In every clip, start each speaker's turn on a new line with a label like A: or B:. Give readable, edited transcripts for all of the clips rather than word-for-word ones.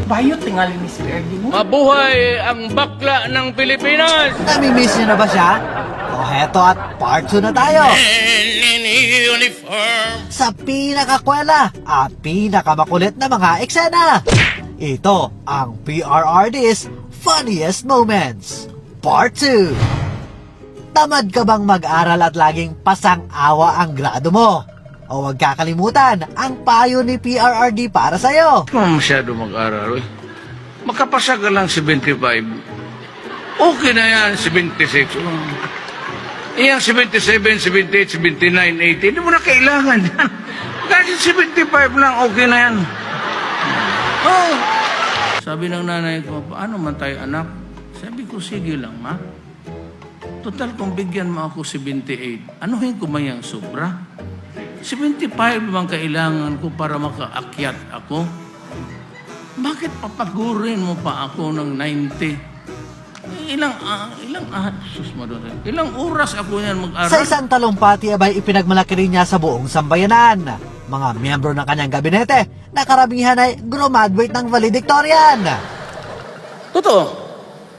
A: Bayo, tingali ni Sperdy mo.
B: Mabuhay ang bakla ng Pilipinas!
C: Namimiss niyo na ba siya? O heto at part 2 na tayo. Sa pinakakwela at pinakamakulit na mga eksena. Ito ang PRRD's Funniest Moments. Part 2. Tamad ka bang mag-aral at laging pasang-awa ang grado mo? O huwag kakalimutan ang payo ni PRRD para sa'yo.
B: Masyado mag-aral. Makapasa ka lang 75. Okay na yan, 76. Iyang 77, 78, 79, 80. Hindi mo na kailangan yan. Kahit 75 lang, okay na yan. Oh. Sabi ng nanay ko, paano man tayo anak? Sabi ko, sige lang ma. Total kung bigyan mo ako 78, anuhin ko mayang sobra? 75 bang kailangan ko para makaakyat ako? Bakit papagurin mo pa ako ng 90? Ilang oras ako yan mag-aral?
C: Sa isang talumpati abay ipinagmalaki rin niya sa buong sambayanan. Mga miyembro ng kanyang gabinete na karamihan ay graduate ng valedictorian.
B: Totoo.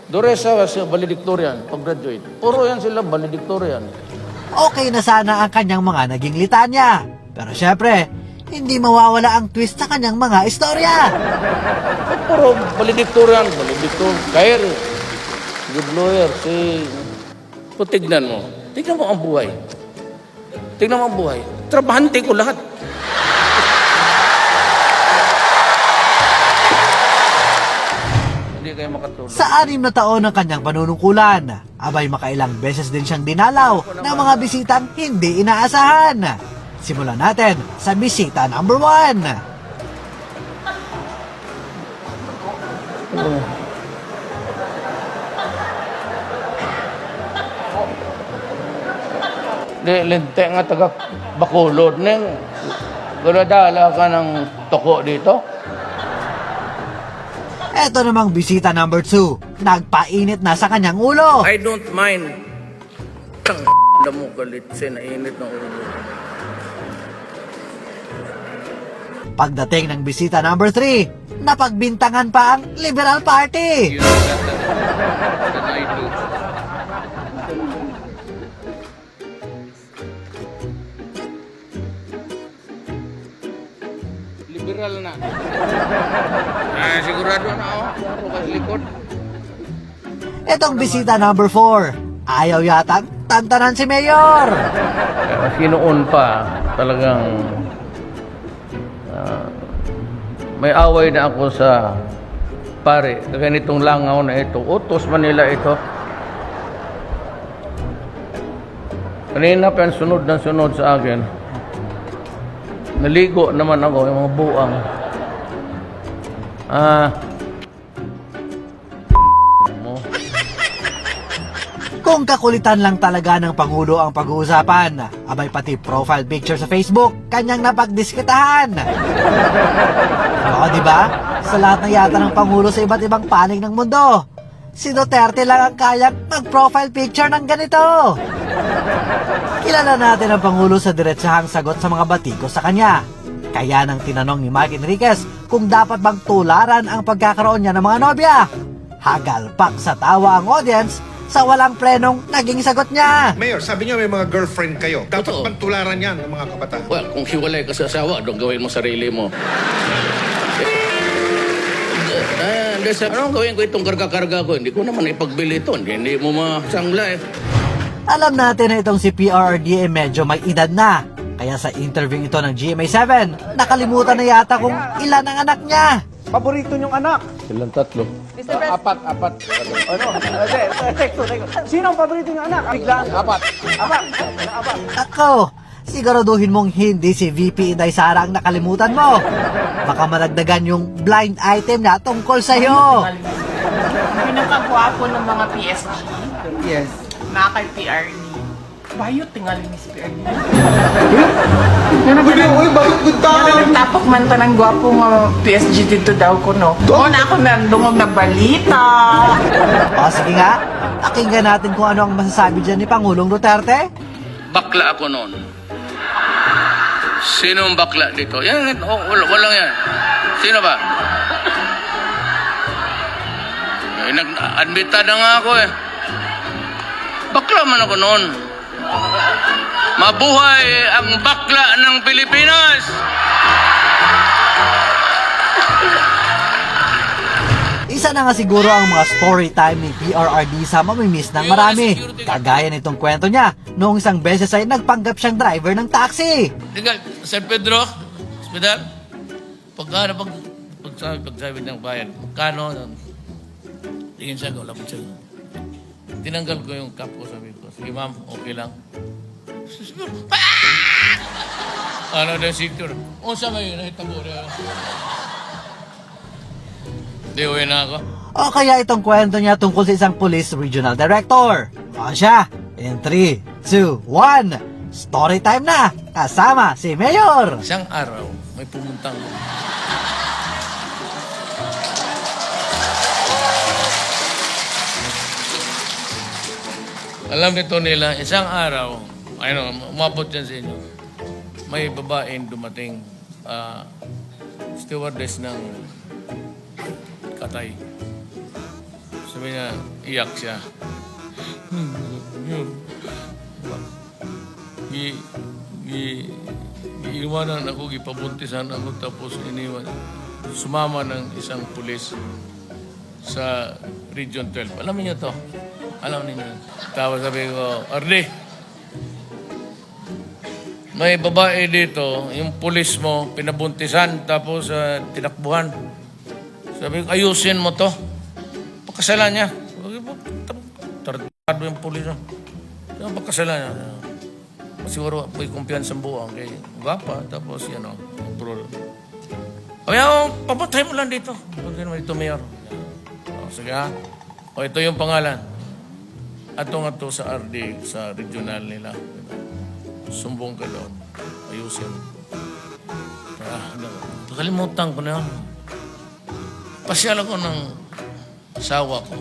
B: Doresa sa valedictorian, pag-graduate. Puro yan sila valedictorian.
C: Okay na sana ang kanyang mga naging litanya. Pero syempre, hindi mawawala ang twist sa kanyang mga istorya.
B: Puro valedictorian, Kair, good lawyer, tignan mo. Tignan mo ang buhay. Tignan mo ang buhay. Trabahante ko lahat. Hindi kayo makatulog.
C: Sa 6 na taon ng kanyang panunungkulan, abay makailang beses din siyang dinalaw ng mga bisitang hindi inaasahan. Simulan natin sa bisita number 1.
B: Lente nga taga Bacolod neng guladala ka ng toko dito.
C: Eto namang bisita number 2, nagpainit na sa kanyang ulo.
B: I don't mind. Tang na mo galit sa nainit ng ulo.
C: Pagdating ng bisita number 3, napagbintangan pa ang Liberal Party.
B: Liberal na. Sigurado na ako. Puro ka sa likod.
C: Etong bisita number 4, ayaw yatang tantanan si Mayor.
B: Sinoon pa, talagang may away na ako sa pare. Ganitong langaw na ito. Utos man nila ito. Kanina pa yung sunod na sunod sa akin. Naligo naman ako, yung mga buang.
C: Kung kakulitan lang talaga ng Pangulo ang pag-uusapan, abay pati profile picture sa Facebook, kanyang napagdiskitahan. Oo, di ba? Sa lahat na yata ng Pangulo sa iba't ibang panig ng mundo, si Duterte lang ang kayang mag-profile picture ng ganito. Kilala natin ang Pangulo sa diretsahang sagot sa mga batiko sa kanya. Kaya nang tinanong ni Mike Enriquez kung dapat bang tularan ang pagkakaroon niya ng mga nobya. Hagalpak sa tawa ang audience sa walang prenong naging sagot niya.
D: Mayor, sabi niyo may mga girlfriend kayo. Dapat
B: Totoo.
D: pantularan yan ng mga kabataan.
B: Well, kung hiwalay ka sa asawa, doon gawin mo sarili mo. Anong gawin ko itong karga-karga ko? Hindi ko naman ipagbili ito. Hindi mo masangla eh.
C: Alam natin na itong si PRRD ay medyo may edad na. Kaya sa interview ito ng GMA7, nakalimutan na yata kung ilan ang anak niya.
E: Paborito niyong anak?
B: Silang tatlo. Apat.
E: Ano? Tekso. Sino ang paborito niyong anak? Biglaan. Apat.
C: Ako, siguraduhin mong hindi si VP Inday Sara ang nakalimutan mo. Baka malagdagan yung blind item na tungkol sa'yo.
A: Pinakagwapo ng mga PSG.
E: Yes.
A: Mga kay PRD. Bayo, tingali ni Sperdy mo.
E: Uy, bakit good tao?
A: Tapok man ta ng gwapo nga PSG dito daw ko, no? Una ako nandungog na balita.
C: O sige nga, pakinggan natin kung ano ang masasabi dyan ni Pangulong Duterte.
B: Bakla ako noon. Sino ang bakla dito? Yan, walang yan. Sino ba? Nag-admita na nga ako eh. Bakla man ako noon. Mabuhay ang bakla ng Pilipinas!
C: Isa na nga siguro ang mga story time ni PRRD sa mamimiss ng marami. Kagaya nitong kwento niya, noong isang beses ay nagpanggap siyang driver ng taxi.
B: Tinggal, San Pedro, hospital. Pagsabi ng bayan, kano, tingin siya, wala ko siya. Tinanggal ko yung cap ko, sabi ko, sige ma'am, okay lang. Ano na sector? O sa ngayon, nahitabo na. Di, uwi na ako.
C: O kaya itong kwento niya tungkol sa isang police regional director. O siya, in 3, 2, 1, story time na, kasama si Mayor.
B: Isang araw, may pumuntang alam nito nila, isang araw, umabot yan sa inyo, may babaeng dumating, stewardess ng Katay. Sabi niya, iyak siya. Iiwanan ako, gipabuntisan ako, tapos iniwan. Sumama ng isang pulis sa Region 12. Alam niyo to? Alam niyo. Tapos sabi ko, Arde, may babae dito, yung pulis mo, pinabuntisan, tapos tinakbuhan. Sabi ko, ayusin mo to. Pagkasalan niya. Sabi ko, tartado yung pulis mo. Pagkasalan niya. Siguro may kumpiyansang buwang kay Gapa, tapos bro. Kaya papatay mo lang dito. Pagkasalan naman dito, Mayor. Sige ha. Ito yung pangalan. Ato sa RD, sa regional nila. Sumbong ka doon. Ayusin. Nakalimutan ko na yun. Pasyal ako ng asawa ko.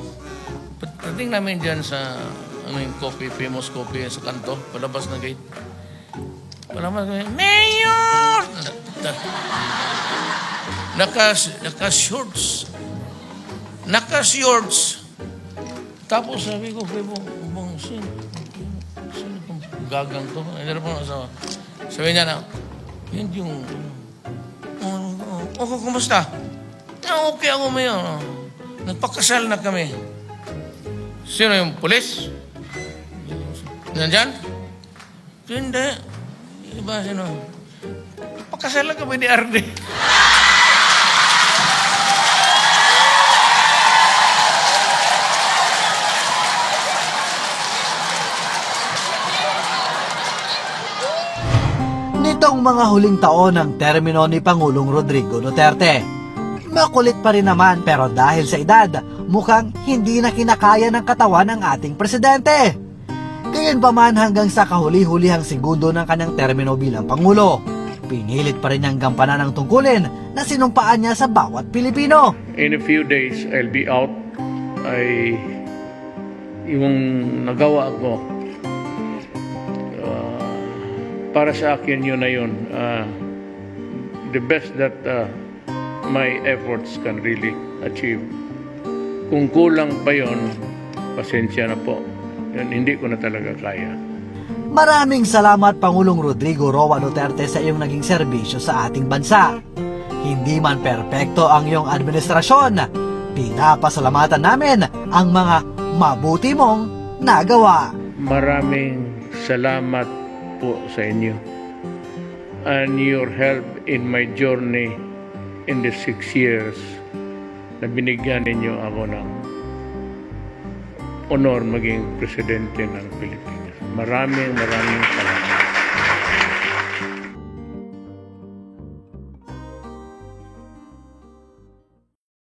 B: Pagdating namin dyan sa coffee, famous coffee sa kanto, palabas na gate. Palabas na, Mayor! Naka-shorts. Naka-shorts. Tapos sabi ko, bang, sino kong gagang to? Hindi na po ang asawa. Sabi niya na, yun yung, kumusta? Okay ako Mayor. Nagpakasal na kami. Sino yung pulis? Nandyan? Hindi. Iba sino? Nagpakasal na kami ni Arde.
C: Nitong mga huling taon ng termino ni Pangulong Rodrigo Duterte, makulit pa rin naman pero dahil sa edad, mukhang hindi na kinakaya ng katawan ng ating presidente. Gayunpaman hanggang sa kahuli-hulihang segundo ng kanyang termino bilang Pangulo, pinilit pa rin niyang gampanan ang tungkulin na sinumpaan niya sa bawat Pilipino.
B: In a few days, I'll be out. Yung nagawa ko, para sa akin yun na yun. The best that my efforts can really achieve. Kung kulang pa yun, pasensya na po. Yun, hindi ko na talaga kaya.
C: Maraming salamat Pangulong Rodrigo Roa Duterte sa iyong naging serbisyo sa ating bansa. Hindi man perpekto ang iyong administrasyon, pinapasalamatan namin ang mga mabuti mong nagawa.
B: Maraming salamat po sa inyo and your help in my journey in the 6 years na binigyan ninyo ako ng honor maging presidente ng Pilipinas. Maraming salamat.